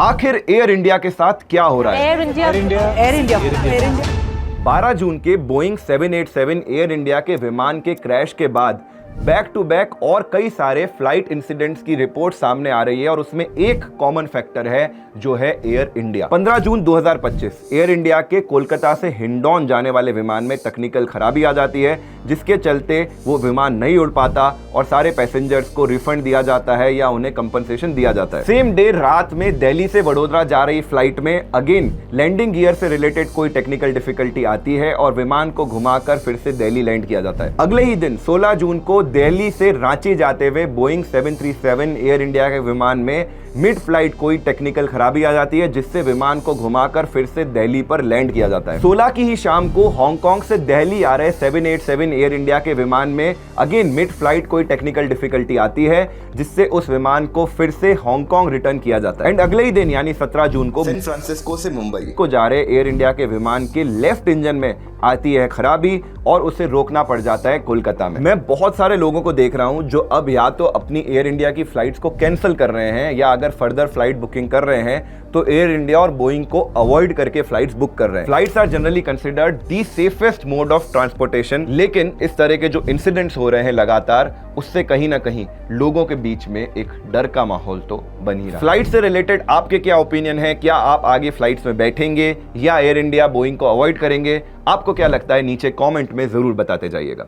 आखिर air India के साथ क्या हो रहा है? एयर इंडिया 12 जून के बोइंग 787 एयर इंडिया के विमान के क्रैश के बाद बैक टू बैक और कई सारे फ्लाइट इंसिडेंट्स की रिपोर्ट सामने आ रही है और उसमें एक कॉमन फैक्टर है जो है एयर इंडिया। 15 जून 2025 एयर इंडिया के कोलकाता से हिंडौन जाने वाले विमान में टेक्निकल खराबी आ जाती है, जिसके चलते वो विमान नहीं उड़ पाता और सारे पैसेंजर्स को रिफंड दिया जाता है या उन्हें कंपनसेशन दिया जाता है। सेम डे रात में दिल्ली से वडोदरा जा रही फ्लाइट में अगेन लैंडिंग गियर से रिलेटेड कोई टेक्निकल डिफिकल्टी आती है और विमान को घुमाकर फिर से दिल्ली लैंड किया जाता है। अगले ही दिन 16 जून को दिल्ली से रांची जाते हुए बोइंग 737 एयर इंडिया के विमान में मिड फ्लाइट कोई टेक्निकल खराबी आ जाती है, जिससे विमान को घुमाकर फिर से दिल्ली पर लैंड किया जाता है। 16 की ही शाम को हांगकांग से दिल्ली आ रहे 787 एयर इंडिया के विमान में अगेन मिड फ्लाइट कोई टेक्निकल डिफिकल्टी आती है, जिससे उस विमान को फिर से हांगकांग रिटर्न किया जाता है। एंड अगले ही दिन यानी 17 जून को सैन फ्रांसिस्को से मुंबई को जा रहे एयर इंडिया के विमान के लेफ्ट इंजन में आती है खराबी और उसे रोकना पड़ जाता है कोलकाता में। मैं बहुत सारे लोगों को देख रहा हूं जो अब या तो अपनी एयर इंडिया की फ्लाइट्स को कैंसिल कर रहे हैं या अगर फर्दर फ्लाइट बुकिंग कर रहे हैं तो एयर इंडिया और बोइंग को अवॉइड करके फ्लाइट्स बुक कर रहे हैं। Flights are generally considered the safest mode of transportation, लेकिन इस तरह के जो इंसिडेंट्स हो रहे हैं लगातार, उससे कहीं ना कहीं लोगों के बीच में एक डर का माहौल तो बन ही रहा है। फ्लाइट से रिलेटेड आपके क्या ओपिनियन है? क्या आप आगे फ्लाइट्स में बैठेंगे या एयर इंडिया बोइंग को अवॉइड करेंगे? आपको क्या लगता है? नीचे कमेंट में जरूर बताते जाइएगा।